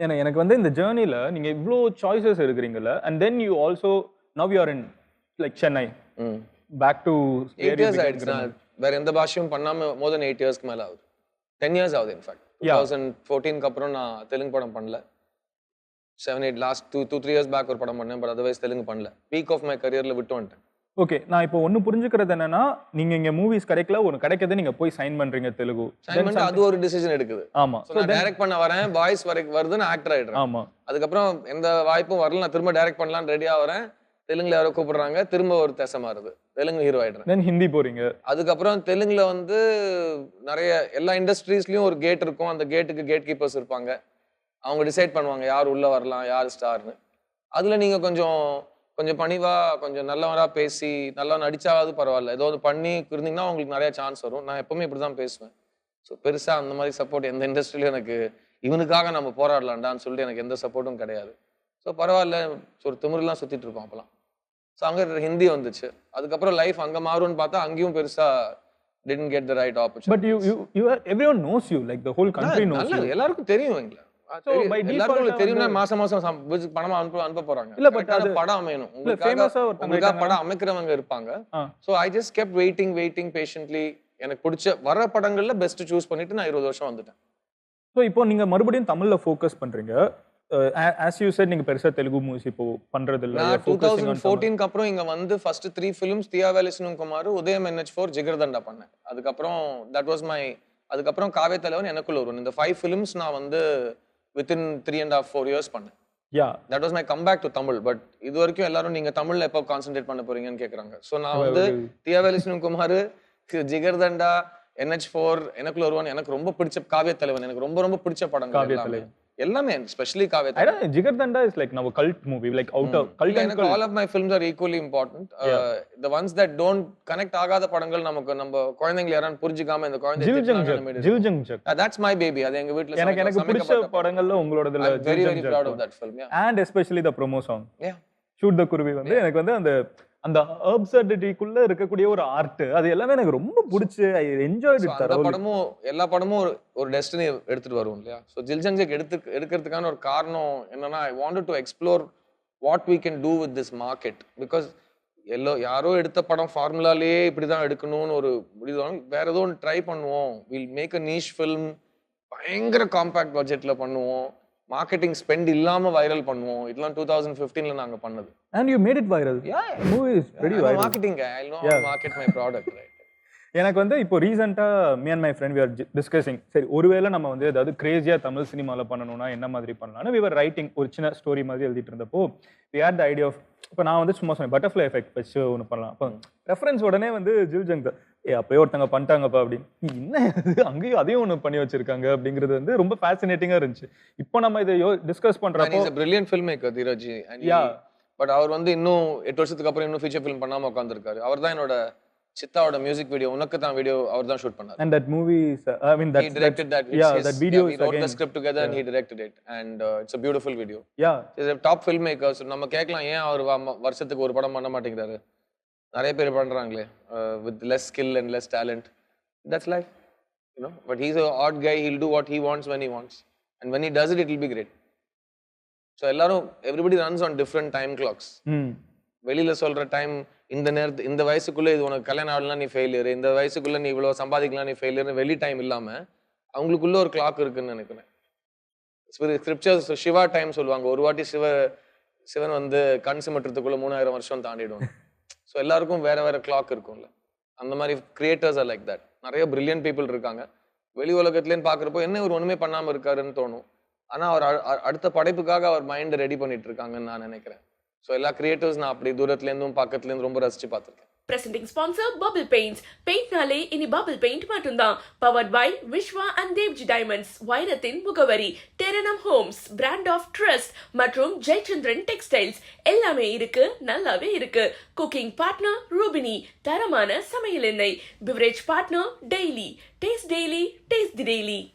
ஏன்னா எனக்கு வந்து இந்த ஜேர்னில நீங்க இவ்ளோ சாய்ஸஸ் எடுக்குறீங்கல்ல, and then you also now you are in like Chennai. Hmm. Back to 8 years ஆயிடுச்சு. நான் வேற எந்த பாஷையும் பண்ணாம மோர் தென் 8 இயர்ஸ்க்கு மேல ஆகுது. 10 இயர்ஸ் ஆகுது இன்ஃபேக்ட். 2014க்கு அப்புறம் நான் தெலுங்கு படம் பண்ணல. 7, 8 லாஸ்ட் 2-3 இயர்ஸ் பேக் ஒரு படம் பண்ணேன். பட் அதர்வைஸ் தெலுங்கு பண்ணல. பீக் ஆஃப் மை கரியர்ல விட்டு வந்துட்டேன். ஓகே. நான் இப்போ ஒண்ணு புரிஞ்சுக்கிறது என்னன்னா, நீங்க இங்க மூவிஸ் கிடைக்கல, ஒண்ணு கிடைக்குது, நீங்க போய் சைன் பண்றீங்க தெலுங்கு. சைன் பண்ணிட்டு அது ஒரு டிசிஷன் எடுக்குது. ஆமா. சோ நான் டைரக்ட் பண்ண வரேன், வாய்ஸ் வருது, நான் ஆக்டர் ஆயிடுறேன். ஆமா. அதுக்கப்புறம் எந்த வாய்ப்பும் வரல, நான் திரும்ப டைரக்ட் பண்ணலாம்னு ரெடியா வரேன். தெலுங்குல யாரோ கூப்பிடுறாங்க, திரும்ப ஒரு தேச மாறுது. தெலுங்கு ஹீரோ ஆயிடுறேன். தென் ஹிந்தி போறீங்க. அதுக்கப்புறம் தெலுங்குல வந்து நிறைய எல்லா இண்டஸ்ட்ரீஸ்லயும் ஒரு கேட் இருக்கும். அந்த கேட்டுக்கு கேட் கீப்பர்ஸ் இருப்பாங்க. அவங்க டிசைட் பண்ணுவாங்க யார் உள்ள வரலாம், யார் ஸ்டார்னு. அதுல நீங்க கொஞ்சம் கொஞ்சம் பணிவா, கொஞ்சம் நல்லவரா பேசி, நல்லா நடிச்சாவது பரவாயில்ல. ஏதோ ஒன்று பண்ணி இருந்தீங்கன்னா உங்களுக்கு நிறைய சான்ஸ் வரும். நான் எப்பவுமே இப்படிதான் பேசுவேன். ஸோ பெருசா அந்த மாதிரி சப்போர்ட் எந்த இண்டஸ்ட்ரியிலும் எனக்கு இவனுக்காக நம்ம போராடலாம்டான்னு சொல்லிட்டு எனக்கு எந்த சப்போர்ட்டும் கிடையாது. ஸோ பரவாயில்ல, ஒரு திமிரெல்லாம் சுத்திட்டு இருப்போம் அப்பெல்லாம். ஸோ அங்க ஹிந்தி வந்துச்சு. அதுக்கப்புறம் லைஃப் அங்க மாறும்னு பார்த்தா அங்கேயும் பெருசா didn't get the right opportunity. But you everyone knows you, like the whole country knows you. எல்லாருக்கும் தெரியும் எங்களை. So by default எல்லாருக்கும் தெரியும்னா மாசம் பணமா அனுப்ப போறாங்க. இல்ல பட் அது படம் அமையணும். உங்களுக்காக படம் அமைக்கிறவங்க இருப்பாங்க. So I just kept waiting patiently. எனக்கு பிடிச்ச வர படங்கள்ல பெஸ்ட் சூஸ் பண்ணிட்டு நான் 20 வருஷம் வந்துட்டேன். So இப்போ நீங்க மறுபடியும் தமிழ்ல ஃபோக்கஸ் பண்றீங்க. as you said நீங்க பெருசா தெலுங்கு மூவிஸ் இப்போ பண்றது இல்ல. நான் 2014க்கு அப்புறம் இங்க வந்து ஃபர்ஸ்ட் 3 ஃபிலிம்ஸ் தியாவேலி சிவகுமார், உதயம் NH4, ஜிகர்தண்டா பண்ணேன். அதுக்கப்புறம் அதுக்கப்புறம் காவே தலைவன், எனக்குள்ள ஒருவன். இந்த 5 ஃபிலிம்ஸ் நான் வந்து within 3.5-4 years பண்ணேன். That was my comeback to Tamil. But இது வரைக்கும் எல்லாரும் நீங்க தமிழ்ல எப்போ கான்சென்ட்ரேட் பண்ண போறீங்கன்னு கேக்குறாங்க. சோ நான் வந்து தியாவேலி சிவகுமார், ஜிகர்தண்டா, NH4, எனக்குள்ள ஒருவன், எனக்கு ரொம்ப பிடிச்ச காவே தலைவன், எனக்கு ரொம்ப ரொம்ப பிடிச்ச படங்கள் எல்லாமே ஸ்பெஷலி காவே தலைவன். Jigarthanda is like now a cult movie, like out of cult and cult. All of my films are equally important. The ones that don't connect ஆகாத படங்கள் நமக்கு நம்ம குழந்தைகள் யாரான்னு புரிஞ்சுக்காம இந்த குழந்தை ஜில்ஜங் that's my baby. அது எங்க வீட்ல எனக்கு பிடிச்ச படங்கள்ல உங்களோடதுல very proud of that film. And especially the promo song. Shoot த குருவி வந்து எனக்கு வந்து அந்த அப்சர்டிட்டிக்குள்ள இருக்கக்கூடிய ஒரு ஆர்ட், அது எல்லாமே எனக்கு ரொம்ப பிடிச்சு ஐ என்ஜாய்ட் இட். அந்த படமும் எல்லா படமும் ஒரு டெஸ்டினி எடுத்துட்டு வரும் இல்லையா? சோ ஜில்ஜங் எடுக்கிறதுக்கான ஒரு காரணம் என்னன்னா, I wanted to explore what we can do with this market, because யாரோ எடுத்த படம் ஃபார்முலாலேயே இப்படிதான் எடுக்கணும்னு ஒரு முடிவு, வேற ஏதோ ஒன்று ட்ரை பண்ணுவோம், will make a niche film, பயங்கர காம்பாக்ட் பட்ஜெட்ல பண்ணுவோம், மார்க்கெட்டிங் ஸ்பெண்ட் இல்லாம வைரல் பண்ணுவோம். இதெல்லாம் 2015ல நாங்க பண்ணது. And you made it viral. Yeah, movie is pretty viral. Marketing guy, I know how to market my product, right? எனக்கு வந்து இப்போ ரீசெண்டா me and my friend we are discussing, சரி ஒருவேளை நம்ம வந்து ஏதாவது கிரேசியா தமிழ் சினிமால பண்ணணும்னா என்ன மாதிரி பண்ணலாம்னு we were writing, ஒரு சின்ன ஸ்டோரி மாதிரி எழுதிட்டு இருந்தப்போ we had the idea of, இப்போ நான் வந்து சும்மா சொன்னேன் பட்டர்ஃப்ளை எஃபெக்ட் வச்சு ஒன்று பண்ணலாம். அப்போ ரெஃபரன்ஸ் உடனே வந்து ஜில்ஜங் தான், அப்போயே ஒருத்தங்க பண்ணிட்டாங்கப்பா அப்படின்னு, என்ன அங்கேயும் அதையும் ஒன்று பண்ணி வச்சிருக்காங்க அப்படிங்கிறது வந்து ரொம்ப ஃபேசினேட்டிங்கா இருந்துச்சு. இப்போ நம்ம இதை டிஸ்கஸ் பண்றப்போ brilliant film maker Dheeraj. But அவர் வந்து இன்னும் 8 வருஷத்துக்கு அப்புறம் இன்னும் ஃபீச்சர் ஃபிலிம் பண்ணாம உட்கார்ந்திருக்காரு. அவர் தான் என்னோட சித்தாவோட மியூசிக் வீடியோ, உனக்கு தான் வீடியோ அவர் தான் ஷூட் பண்ணாரு. And that movie is, I mean he directed that. that video we wrote the script together and he directed it, and it's a beautiful video. He's a top filmmaker. So நம்ம கேட்கலாம் ஏன் அவர் வருஷத்துக்கு ஒரு படம் பண்ண மாட்டேங்கிறாரு, நிறைய பேர் பண்றாங்களே with less skill and less talent. That's life, you know. But he's a odd guy, he'll do what he wants when he wants, and when he does it will be great. So எல்லாரும் everybody runs on different time clocks. வெளியில சொல்ற time இந்த வயசுக்குள்ள இது உனக்கு கல்யாணம் ஆகலாம் நீ ஃபெயிலியர், இந்த வயசுக்குள்ள நீ இவ்வளவு சம்பாதிக்கலாம் நீ ஃபெயிலியர், வெளி டைம் இல்லாம அவங்களுக்குள்ள ஒரு கிளாக் இருக்குன்னு நினைக்கிறேன். ஸ்கிரிப்சர்ஸ் சிவா டைம் சொல்லுவாங்க. ஒரு வாட்டி சிவன் வந்து கண் சிமட்டுறதுக்குள்ள 3000 வருஷம் தாண்டிடும். ஸோ எல்லாருக்கும் வேற வேற கிளாக் இருக்கும்ல. அந்த மாதிரி கிரியேட்டர்ஸ் ஆர் லைக் தட். நிறைய பிரில்லியன்ட் பீப்புள் இருக்காங்க. வெளி உலகத்துலேன்னு பார்க்குறப்போ என்ன ஒரு ஒண்ணுமே பண்ணாம இருக்காருன்னு தோணும். ஆனா அவர் அடுத்த படைப்புக்காக அவர் மைண்ட் ரெடி பண்ணிட்டு இருக்காங்கன்னு நான் நினைக்கிறேன். ஸோ எல்லா கிரியேட்டர்ஸ் நான் அப்படி தூரத்துல இருந்தும் பக்கத்துல இருந்து ரொம்ப ரசிச்சு பார்த்திருக்கேன். Presenting sponsor Bubble Paints. Paintனாலே இனி Bubble Paint மட்டும்தான். Powered by Vishwa and Devji Diamonds. வைரத்தின் முகவரி Terranum Homes, brand of trust மற்றும் Jaychandran Textiles. எல்லாமே இருக்கு, நல்லாவே இருக்கு. Cooking partner Rubini, தரமான சமையல் எண்ணெய். Beverage partner Daily. Taste Daily, Taste the Daily.